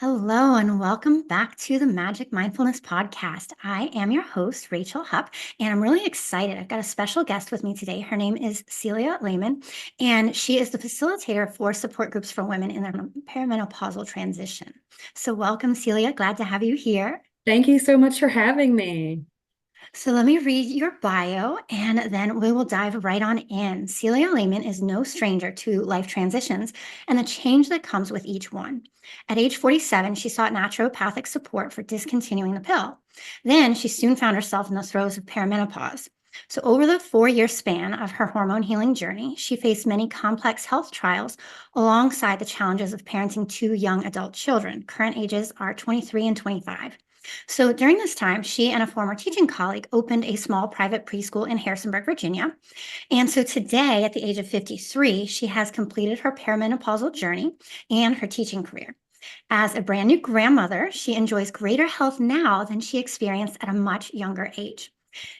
Hello, and welcome back to the Magic Mindfulness Podcast. I am your host, Rachel Hupp, and I'm really excited. I've got a special guest with me today. Her name is Celia Layman, and she is the facilitator for support groups for women in their perimenopausal transition. So, welcome, Celia. Glad to have you here. Thank you so much for having me. So let me read your bio and then we will dive right on in. Celia Lehman is no stranger to life transitions and the change that comes with each one. At age 47, she sought naturopathic support for discontinuing the pill. Then she soon found herself in the throes of perimenopause. So, over the 4 year span of her hormone healing journey, she faced many complex health trials alongside the challenges of parenting two young adult children. Current ages are 23 and 25. So during this time, she and a former teaching colleague opened a small private preschool in Harrisonburg, Virginia. And so today, at the age of 53, she has completed her perimenopausal journey and her teaching career. As a brand new grandmother, she enjoys greater health now than she experienced at a much younger age.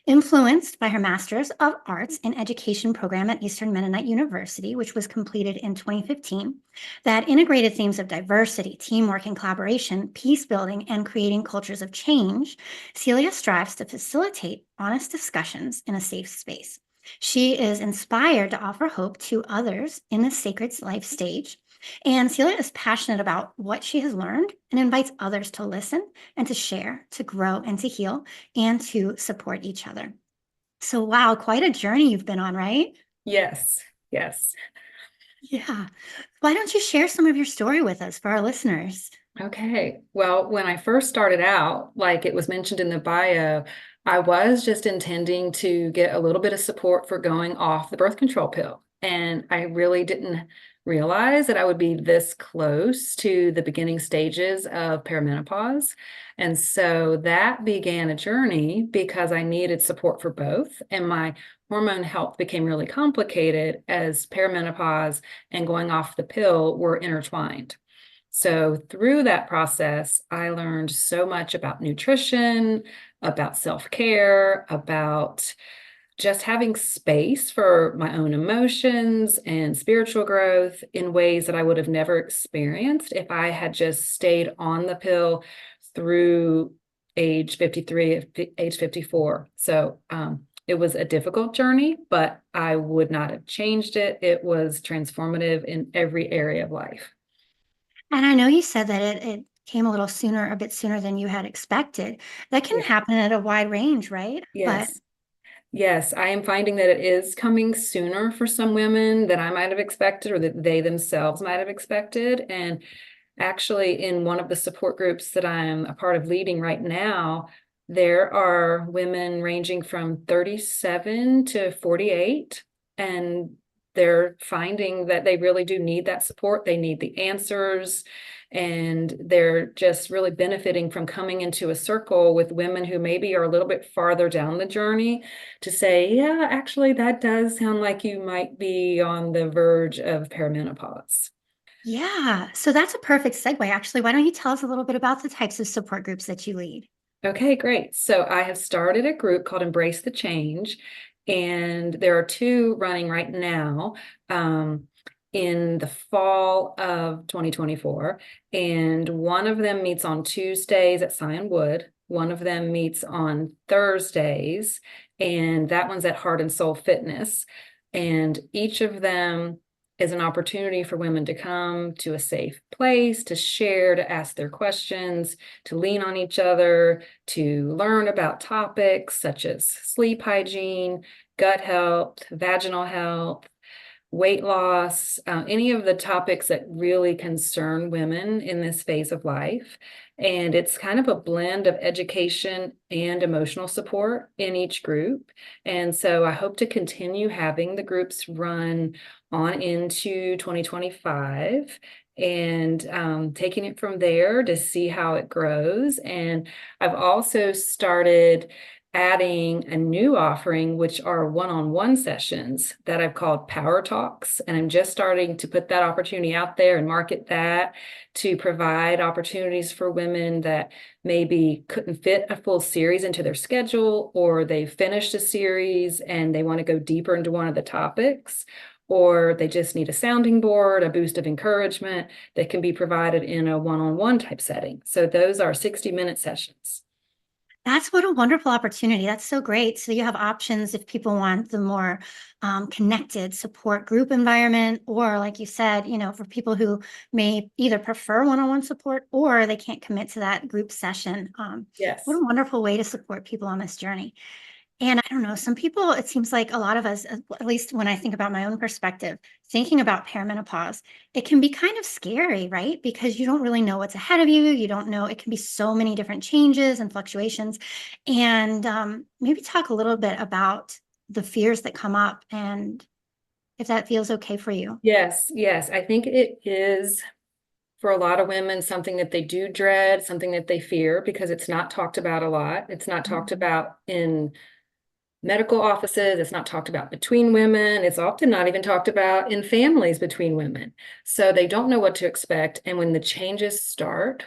Influenced by her Master's of Arts in Education program at Eastern Mennonite University, which was completed in 2015, that integrated themes of diversity, teamwork, and collaboration, peace building, and creating cultures of change, Celia strives to facilitate honest discussions in a safe space. She is inspired to offer hope to others in this sacred life stage. And Celia is passionate about what she has learned and invites others to listen and to share, to grow and to heal and to support each other. So, wow, quite a journey you've been on, right? Yes, yes. Yeah. Why don't you share some of your story with us for our listeners? Okay. Well, when I first started out, like it was mentioned in the bio, I was just intending to get a little bit of support for going off the birth control pill. And I really didn't realize that I would be this close to the beginning stages of perimenopause. And so that began a journey because I needed support for both. And my hormone health became really complicated as perimenopause and going off the pill were intertwined. So, through that process, I learned so much about nutrition, about self care, about just having space for my own emotions and spiritual growth in ways that I would have never experienced if I had just stayed on the pill through age 53, age 54. So, it was a difficult journey, but I would not have changed it. It was transformative in every area of life. And I know you said that it came a little sooner, a bit sooner than you had expected. That can Yeah. happen at a wide range, right? But Yes. Yes, I am finding that it is coming sooner for some women than I might have expected or that they themselves might have expected. And actually, in one of the support groups that I'm a part of leading right now, there are women ranging from 37 to 48, and they're finding that they really do need that support. They need the answers, and they're just really benefiting from coming into a circle with women who maybe are a little bit farther down the journey to say, yeah, actually, that does sound like you might be on the verge of perimenopause. yeah, so that's a perfect segue, actually. Why don't you tell us a little bit about the types of support groups that you lead? Okay, great. So I have started a group called Embrace the Change, and there are two running right now in the fall of 2024. And one of them meets on Tuesdays at Scion Wood. One of them meets on Thursdays, and that one's at Heart and Soul Fitness. And each of them is an opportunity for women to come to a safe place, to share, to ask their questions, to lean on each other, to learn about topics such as sleep hygiene, gut health, vaginal health, weight loss, any of the topics that really concern women in this phase of life. And it's kind of a blend of education and emotional support in each group. And so I hope to continue having the groups run on into 2025 and taking it from there to see how it grows. And I've also started adding a new offering, which are one-on-one sessions that I've called Power Talks. And I'm just starting to put that opportunity out there and market that to provide opportunities for women that maybe couldn't fit a full series into their schedule, or they finished a series and they want to go deeper into one of the topics. or they just need a sounding board, a boost of encouragement that can be provided in a one-on-one type setting. So those are 60-minute sessions. That's what a wonderful opportunity. That's so great. So you have options if people want the more connected support group environment, or like you said, for people who may either prefer one-on-one support or they can't commit to that group session. What Yes. a wonderful way to support people on this journey. And I don't know, some people, it seems like a lot of us, at least when I think about my own perspective, thinking about perimenopause, it can be kind of scary, right? Because you don't really know what's ahead of you. You don't know, it can be so many different changes and fluctuations. And maybe talk a little bit about the fears that come up and if that feels okay for you. Yes, yes. I think it is for a lot of women something that they do dread, something that they fear because it's not talked about a lot. It's not talked Mhm. about in medical offices. It's not talked about between women. It's often not even talked about in families between women. So they don't know what to expect. And when the changes start,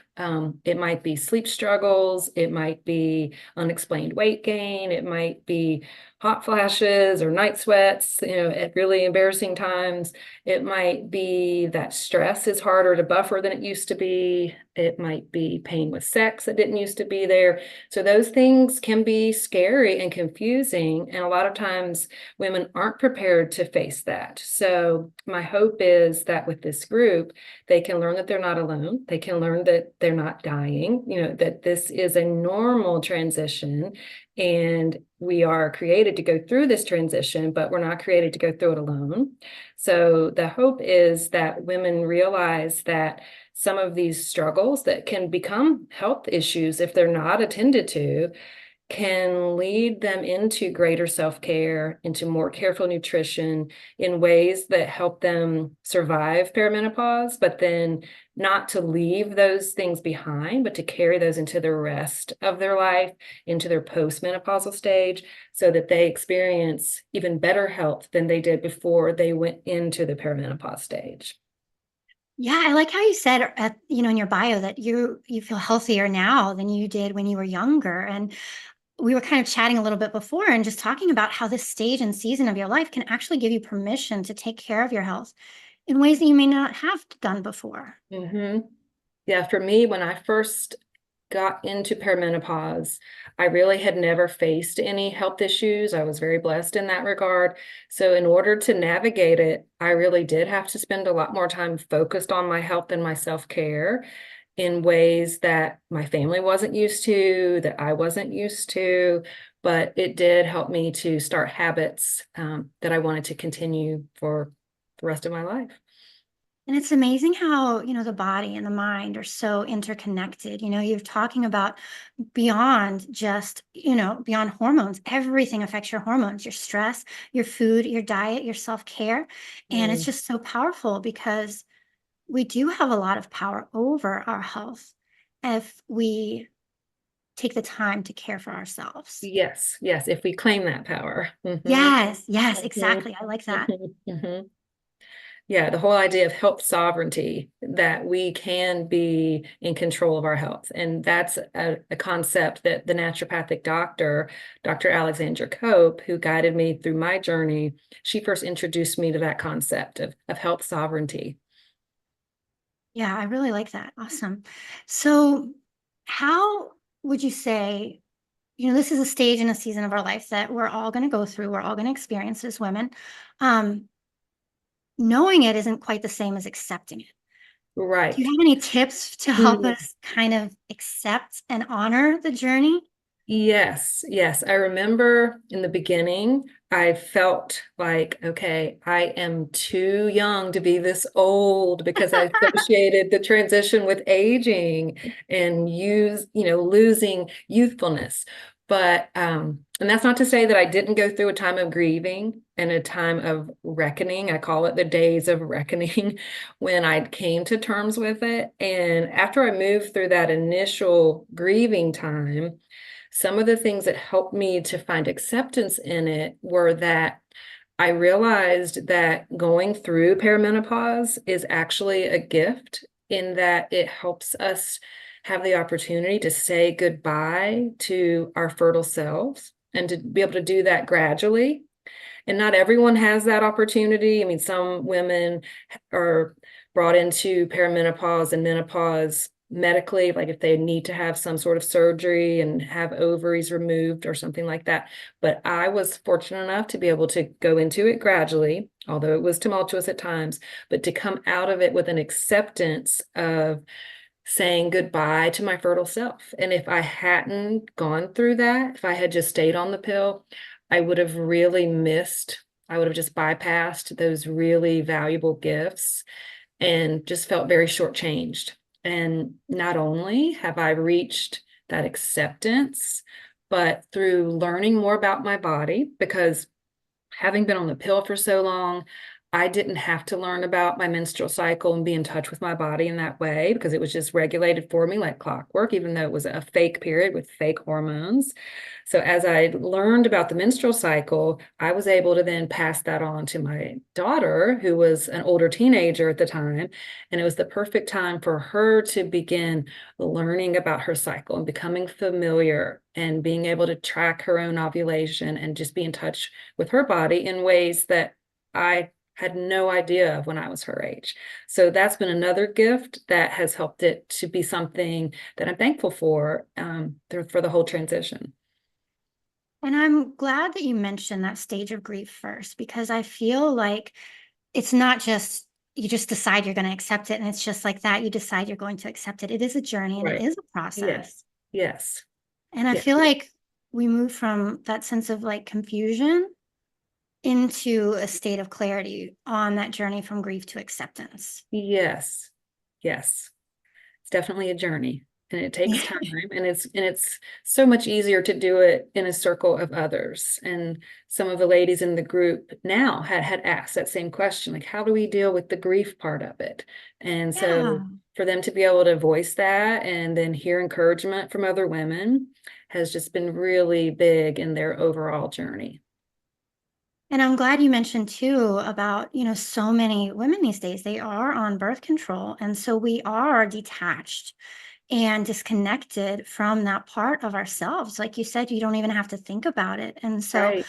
it might be sleep struggles, it might be unexplained weight gain, it might be hot flashes or night sweats, at really embarrassing times. It might be that stress is harder to buffer than it used to be. It might be pain with sex that didn't used to be there. So those things can be scary and confusing. And a lot of times women aren't prepared to face that. So my hope is that with this group, they can learn that they're not alone. They can learn that they're not dying, that this is a normal transition. And we are created to go through this transition, but we're not created to go through it alone. So the hope is that women realize that some of these struggles that can become health issues if they're not attended to can lead them into greater self-care, into more careful nutrition in ways that help them survive perimenopause, but then not to leave those things behind, but to carry those into the rest of their life, into their postmenopausal stage, so that they experience even better health than they did before they went into the perimenopause stage. Yeah, I like how you said in your bio that you feel healthier now than you did when you were younger. And we were kind of chatting a little bit before and just talking about how this stage and season of your life can actually give you permission to take care of your health in ways that you may not have done before. Mm-hmm. Yeah, for me, when I first got into perimenopause, I really had never faced any health issues. I was very blessed in that regard. So, in order to navigate it, I really did have to spend a lot more time focused on my health and my self-care in ways that my family wasn't used to, that I wasn't used to. But it did help me to start habits that I wanted to continue for the rest of my life. And it's amazing how, the body and the mind are so interconnected. You're talking about beyond just, beyond hormones. Everything affects your hormones, your stress, your food, your diet, your self-care. And it's Mm. just so powerful because we do have a lot of power over our health if we take the time to care for ourselves. Yes, yes, if we claim that power. Mhm, Yes, yes, mhm, exactly. I like that. mhm, mhm. Yeah, the whole idea of health sovereignty, that we can be in control of our health. And that's a concept that the naturopathic doctor, Dr. Alexandra Cope, who guided me through my journey, she first introduced me to that concept of health sovereignty. Yeah, I really like that. Awesome. So, how would you say, this is a stage and a season of our life that we're all going to go through, we're all going to experience as women. Um, Knowing it isn't quite the same as accepting it. Do you Right. have any tips to help us kind of accept and honor the journey? Yes, yes. I remember in the beginning, I felt like, okay, I am too young to be this old because I associated the transition with aging and losing youthfulness. But and that's not to say that I didn't go through a time of grieving and a time of reckoning. I call it the days of reckoning when I came to terms with it. And after I moved through that initial grieving time, some of the things that helped me to find acceptance in it were that I realized that going through perimenopause is actually a gift in that it helps us have the opportunity to say goodbye to our fertile selves and to be able to do that gradually. And not everyone has that opportunity. I mean, some women are brought into perimenopause and menopause medically, like if they need to have some sort of surgery and have ovaries removed or something like that. But I was fortunate enough to be able to go into it gradually, although it was tumultuous at times, but to come out of it with an acceptance of saying goodbye to my fertile self. And if I hadn't gone through that, if I had just stayed on the pill, I would have really missed, I would have just bypassed those really valuable gifts and just felt very shortchanged. And not only have I reached that acceptance, but through learning more about my body, because having been on the pill for so long, I didn't have to learn about my menstrual cycle and be in touch with my body in that way because it was just regulated for me like clockwork, even though it was a fake period with fake hormones. So as I learned about the menstrual cycle, I was able to then pass that on to my daughter, who was an older teenager at the time. And it was the perfect time for her to begin learning about her cycle and becoming familiar and being able to track her own ovulation and just be in touch with her body in ways that I had no idea of when I was her age. So that's been another gift that has helped it to be something that I'm thankful for for the whole transition. And I'm glad that you mentioned that stage of grief first, because I feel like it's not just you just decide you're going to accept it and it's just like that. You decide you're going to accept it. It is a journey and it Right. is a process. Yes. Yes. And I Yes. feel like we move from that sense of like confusion into a state of clarity on that journey from grief to acceptance. Yes. Yes. It's definitely a journey and it takes time and it's so much easier to do it in a circle of others. And some of the ladies in the group now had asked that same question, like, how do we deal with the grief part of it? And so Yeah. for them to be able to voice that and then hear encouragement from other women has just been really big in their overall journey. And I'm glad you mentioned too about, so many women these days, they are on birth control. And so we are detached and disconnected from that part of ourselves. Like you said, you don't even have to think about it. And so Right.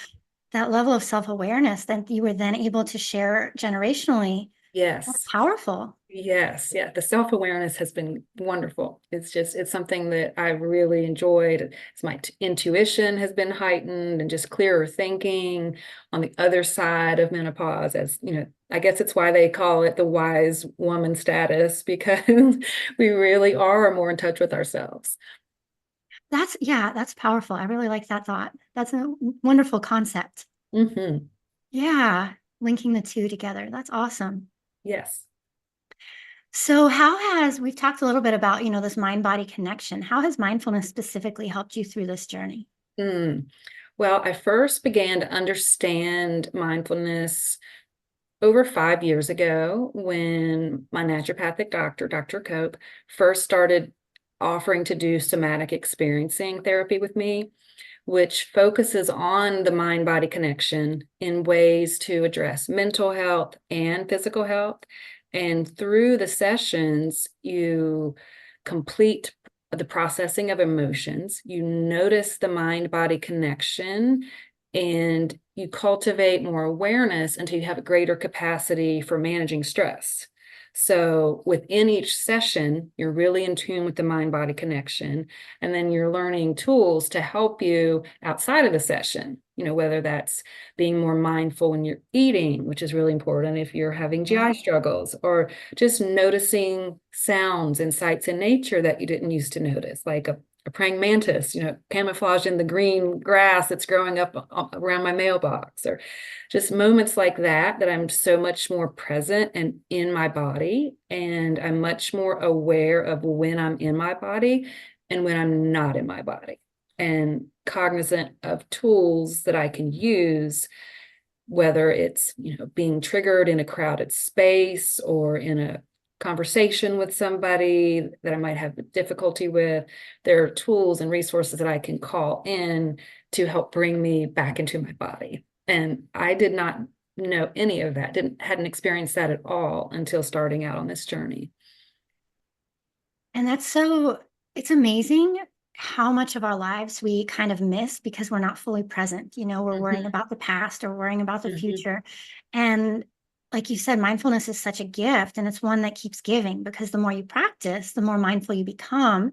that level of self-awareness that you were then able to share generationally, that's Yes. powerful. Yes, yeah, the self-awareness has been wonderful. It's something that I've really enjoyed. It's my intuition has been heightened and just clearer thinking on the other side of menopause. As you know, I guess it's why they call it the wise woman status because we really are more in touch with ourselves. Yeah, that's powerful. I really like that thought. That's a wonderful concept. Hmm. Yeah, linking the two together. That's awesome. Yes. So we've talked a little bit about, this mind-body connection. How has mindfulness specifically helped you through this journey? Mm. Well, I first began to understand mindfulness over 5 years ago when my naturopathic doctor, Dr. Cope, first started offering to do somatic experiencing therapy with me, which focuses on the mind body connection in ways to address mental health and physical health. And through the sessions, you complete the processing of emotions, you notice the mind body connection, and you cultivate more awareness until you have a greater capacity for managing stress. So within each session, you're really in tune with the mind body connection. And then you're learning tools to help you outside of the session, whether that's being more mindful when you're eating, which is really important if you're having GI Yeah. struggles, or just noticing sounds and sights in nature that you didn't used to notice, like a praying mantis, camouflage in the green grass that's growing up around my mailbox, or just moments like that I'm so much more present and in my body. And I'm much more aware of when I'm in my body and when I'm not in my body, and cognizant of tools that I can use, whether it's, being triggered in a crowded space or in a conversation with somebody that I might have difficulty with. There are tools and resources that I can call in to help bring me back into my body. And I did not know any of that, hadn't experienced that at all until starting out on this journey. And it's amazing how much of our lives we kind of miss because we're not fully present. We're worrying Mhm, about the past or worrying about the mhm. future. And like you said, mindfulness is such a gift, and it's one that keeps giving, because the more you practice, the more mindful you become,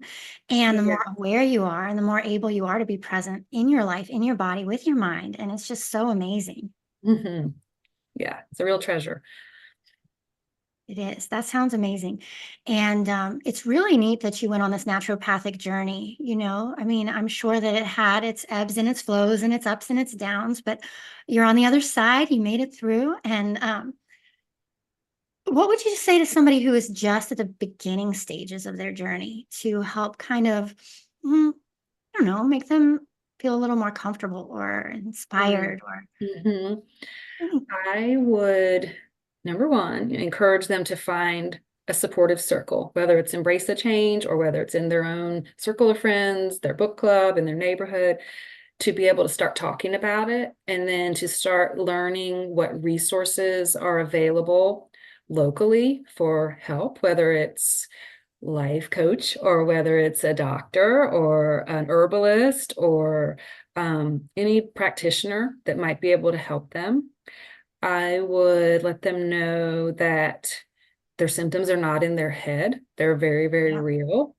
and the more Yeah. aware you are, and the more able you are to be present in your life, in your body, with your mind. And it's just so amazing. Mhm. Yeah, it's a real treasure. It is. That sounds amazing. And it's really neat that you went on this naturopathic journey. I mean, I'm sure that it had its ebbs and its flows and its ups and its downs, but you're on the other side. You made it through. And what would you say to somebody who is just at the beginning stages of their journey to help kind of, mm, I don't know, make them feel a little more comfortable or Mm. inspired or, Mhm. mm, I would, number one, encourage them to find a supportive circle, whether it's Embrace the Change or whether it's in their own circle of friends, their book club, in their neighborhood, to be able to start talking about it and then to start learning what resources are available locally for help, whether it's life coach or whether it's a doctor or an herbalist or any practitioner that might be able to help them. I would let them know that their symptoms are not in their head, they're very, very yeah. real.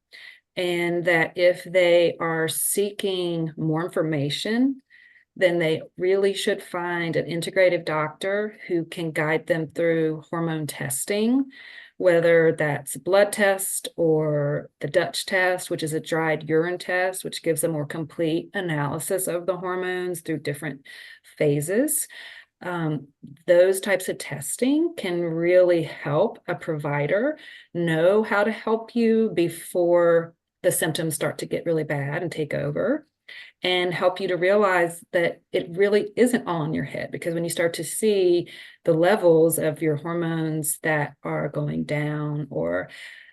And that if they are seeking more information, then they really should find an integrative doctor who can guide them through hormone testing, whether that's blood test or the Dutch test, which is a dried urine test, which gives a more complete analysis of the hormones through different phases. Um, those types of testing can really help a provider know how to help you before the symptoms start to get really bad and take over, and help you to realize that it really isn't all in your head. Because when you start to see the levels of your hormones that are going down or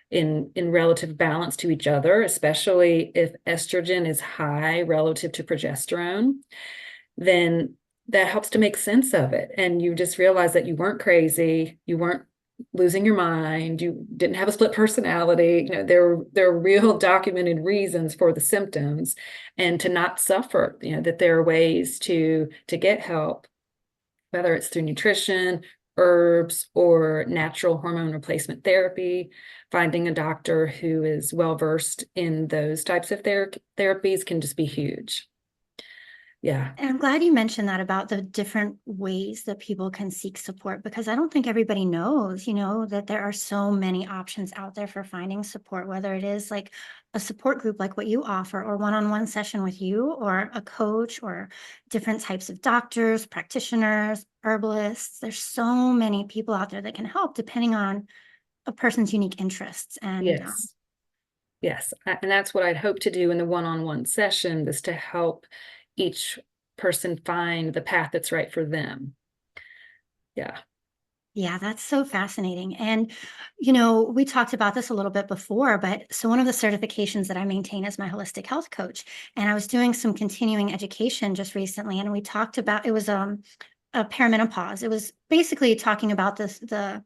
in relative balance to each other, especially if estrogen is high relative to progesterone, then that helps to make sense of it. And you just realize that you weren't crazy, you weren't losing your mind, you didn't have a split personality. There are real documented reasons for the symptoms, and to not suffer. That there are ways to get help, whether it's through nutrition, herbs, or natural hormone replacement therapy. Finding a doctor who is well versed in those types of therapies can just be huge. Yeah. And I'm glad you mentioned that about the different ways that people can seek support, because I don't think everybody knows, that there are so many options out there for finding support, whether it is like a support group like what you offer, or one-on-one session with you, or a coach, or different types of doctors, practitioners, herbalists. There's so many people out there that can help depending on a person's unique interests. And Yes. Yes, and that's what I'd hope to do in the one-on-one session, is to help each person find the path that's right for them. Yeah. yeah, that's so fascinating. And, we talked about this a little bit before, but so one of the certifications that I maintain is my holistic health coach. And I was doing some continuing education just recently, and we talked about, it was a perimenopause. It was basically talking about the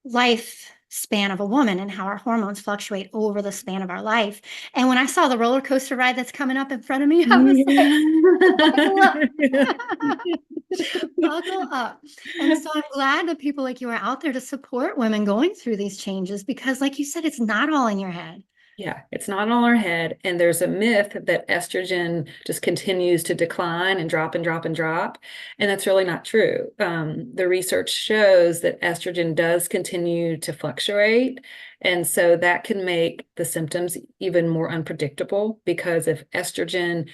lifespan of a woman and how our hormones fluctuate over the span of our life. And when I saw the roller coaster ride that's coming up in front of me, I was like, buckle up. Yeah. Buckle up. And so I'm glad that people like you are out there to support women going through these changes, because, like you said, it's not all in your head. Yeah, it's not all our head. And there's a myth that estrogen just continues to decline and drop and drop and drop. And that's really not true. The research shows that estrogen does continue to fluctuate. And so that can make the symptoms even more unpredictable, because if estrogen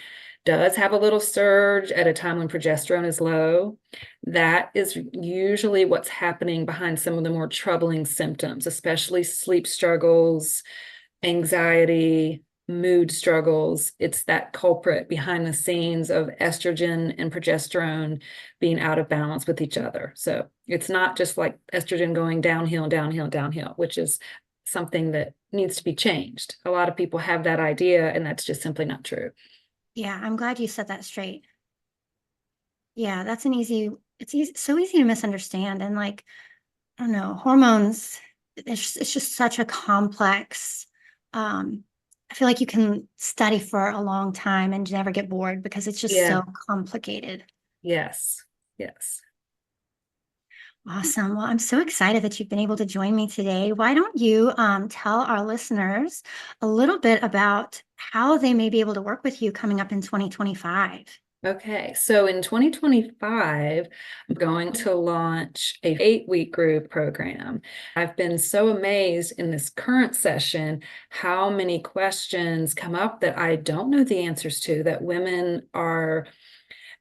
does have a little surge at a time when progesterone is low, that is usually what's happening behind some of the more troubling symptoms, especially sleep struggles, anxiety, mood struggles. It's that culprit behind the scenes of estrogen and progesterone being out of balance with each other. So it's not just like estrogen going downhill, downhill, downhill, which is something that needs to be changed. A lot of people have that idea, and that's just simply not true. Yeah, I'm glad you set that straight. Yeah, it's easy, so easy to misunderstand. And like, I don't know, hormones, it's just such a complex um, I feel like you can study for a long time and never get bored because it's just Yeah. so complicated. Yes. Yes. Awesome. Well, I'm so excited that you've been able to join me today. Why don't you tell our listeners a little bit about how they may be able to work with you coming up in 2025? Okay, so in 2025, I'm going to launch a 8-week group program. I've been so amazed in this current session how many questions come up that I don't know the answers to, that women are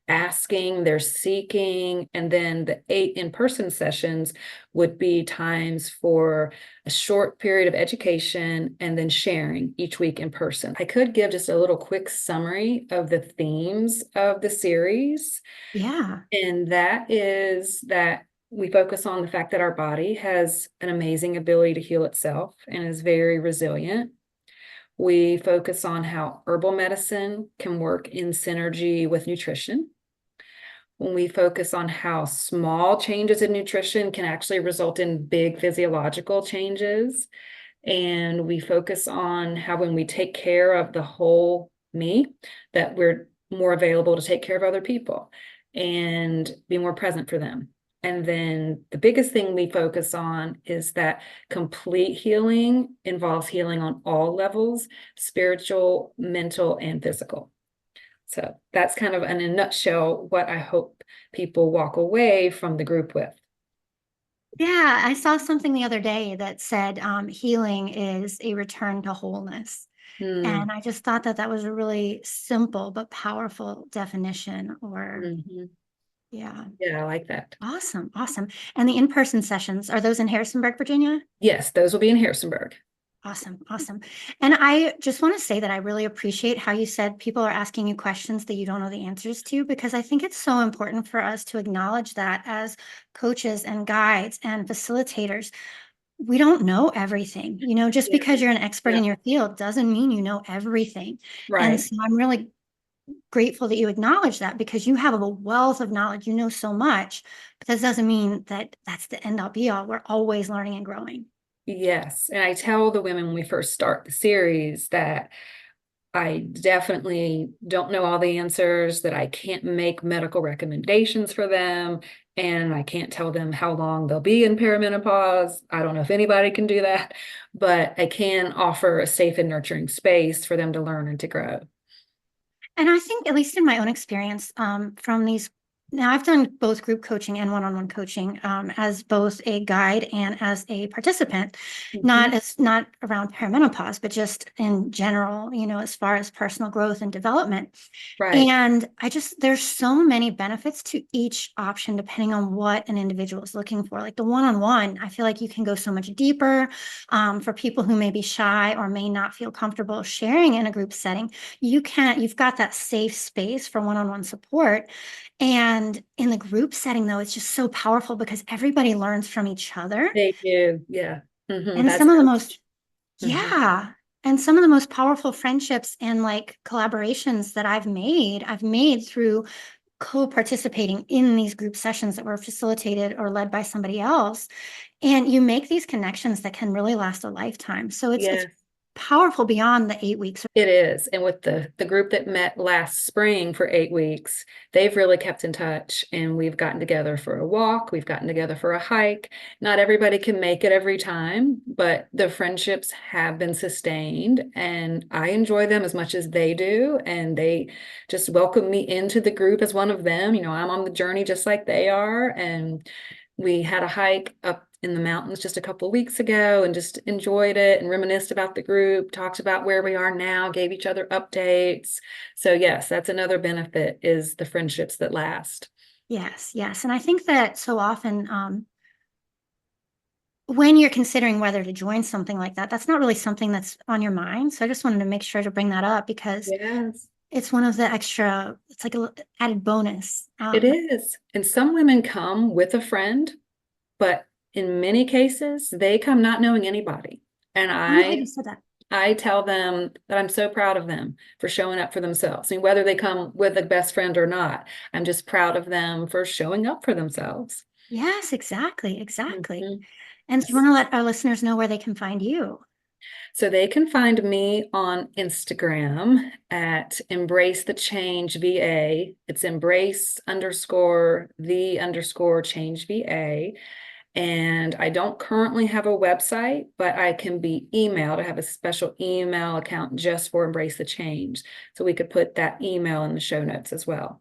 asking, they're seeking, and then the 8 in-person sessions would be times for a short period of education and then sharing each week in person. I could give just a little quick summary of the themes of the series, Yeah. and that is that we focus on the fact that our body has an amazing ability to heal itself and is very resilient. We focus on how herbal medicine can work in synergy with nutrition. When we focus on how small changes in nutrition can actually result in big physiological changes. And we focus on how when we take care of the whole me, that we're more available to take care of other people and be more present for them. And then the biggest thing we focus on is that complete healing involves healing on all levels, spiritual, mental, and physical. So that's kind of in a nutshell what I hope people walk away from the group with. Yeah. I saw something the other day that said healing is a return to wholeness. Hmm. And I just thought that that was a really simple but powerful definition. Or, Mhm. yeah. Yeah, I like that. Awesome. Awesome. And the in person sessions, are those in Harrisonburg, Virginia? Yes, those will be in Harrisonburg. Awesome. Awesome. And I just want to say that I really appreciate how you said people are asking you questions that you don't know the answers to, because I think it's so important for us to acknowledge that as coaches and guides and facilitators, we don't know everything. Just Yeah. because you're an expert Yeah. in your field doesn't mean you know everything. And Right. so I'm really grateful that you acknowledge that, because you have a wealth of knowledge. You know so much, but that doesn't mean that that's the end all be all. We're always learning and growing. Yes. And I tell the women when we first start the series that I definitely don't know all the answers, that I can't make medical recommendations for them, and I can't tell them how long they'll be in perimenopause. I don't know if anybody can do that, but I can offer a safe and nurturing space for them to learn and to grow. And I think, at least in my own experience, from these, now I've done both group coaching and one-on-one coaching, as both a guide and as a participant, Mhm. not around perimenopause, but just in general, as far as personal growth and development. Right. And there's so many benefits to each option depending on what an individual is looking for. Like the one-on-one, I feel like you can go so much deeper. For people who may be shy or may not feel comfortable sharing in a group setting, you've got that safe space for one-on-one support. And in the group setting, though, it's just so powerful because everybody learns from each other. They do. Yeah. And That's some of the how. most Mhm. Yeah. And some of the most powerful friendships and like collaborations that I've made through co-participating in these group sessions that were facilitated or led by somebody else. And you make these connections that can really last a lifetime. So it's Yes. powerful beyond the 8 weeks. It is. And with the group that met last spring for 8 weeks, they've really kept in touch, and we've gotten together for a walk, we've gotten together for a hike. Not everybody can make it every time, but the friendships have been sustained, and I enjoy them as much as they do. And they just welcome me into the group as one of them. I'm on the journey just like they are. And we had a hike up in the mountains just a couple of weeks ago and just enjoyed it and reminisced about the group, talked about where we are now, gave each other updates. So yes, that's another benefit, is the friendships that last. Yes, yes. And I think that so often, when you're considering whether to join something like that, that's not really something that's on your mind. So I just wanted to make sure to bring that up, because Yes, it's one of the extra, it's like a added bonus. it is. And some women come with a friend, but in many cases, they come not knowing anybody. And I'm glad you said that. I tell them that I'm so proud of them for showing up for themselves. I mean, whether they come with a best friend or not, I'm just proud of them for showing up for themselves. Yes, exactly, exactly. Mhm. And so you want to let our listeners know where they can find you. So they can find me on Instagram at Embrace the Change VA. It's embrace underscore the underscore change VA. And I don't currently have a website, but I can be emailed. I have a special email account just for Embrace the Change. So we could put that email in the show notes as well.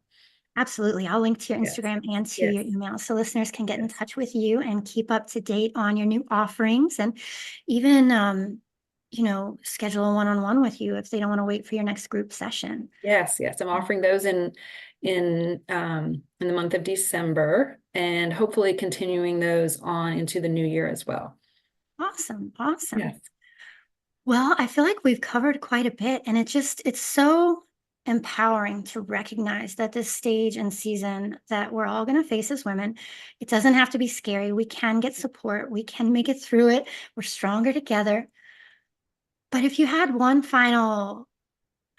Absolutely. I'll link to your Yes. Instagram and to Yes. your email so listeners can get in Yes. touch with you and keep up to date on your new offerings and even, schedule a one-on-one with you if they don't want to wait for your next group session. Yes, yes. I'm offering those in the month of December and hopefully continuing those on into the new year as well. Awesome. Awesome. Yes. Well, I feel like we've covered quite a bit, and it's so empowering to recognize that this stage and season that we're all going to face as women, it doesn't have to be scary. We can get support. We can make it through it. We're stronger together. But if you had one final,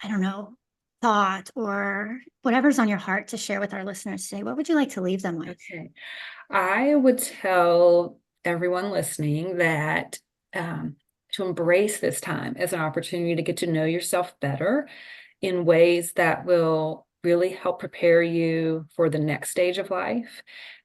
I don't know, thought or whatever's on your heart to share with our listeners today, what would you like to leave them with? Okay. I would tell everyone listening that um, to embrace this time as an opportunity to get to know yourself better in ways that will really help prepare you for the next stage of life.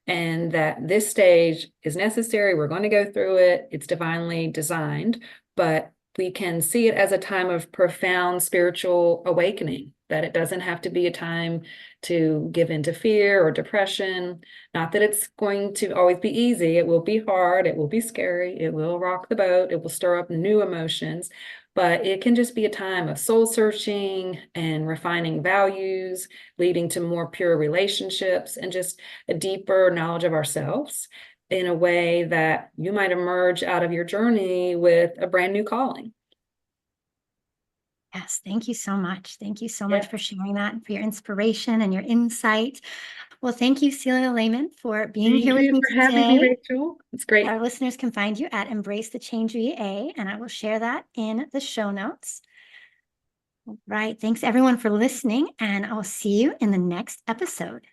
And that this stage is necessary. We're going to go through it. It's divinely designed, but we can see it as a time of profound spiritual awakening, that it doesn't have to be a time to give into fear or depression. Not that it's going to always be easy. It will be hard. It will be scary. It will rock the boat. It will stir up new emotions, but it can just be a time of soul searching and refining values, leading to more pure relationships and just a deeper knowledge of ourselves in a way that you might emerge out of your journey with a brand new calling. Yes, thank you so much. Thank you so much for Yes. sharing that and for your inspiration and your insight. Well, thank you, Celia Layman, for being Thank here with you me for having me, today. Rachel. It's great. Our listeners can find you at Embrace the Change VA, and I will share that in the show notes. Right. Thanks everyone for listening, and I'll see you in the next episode.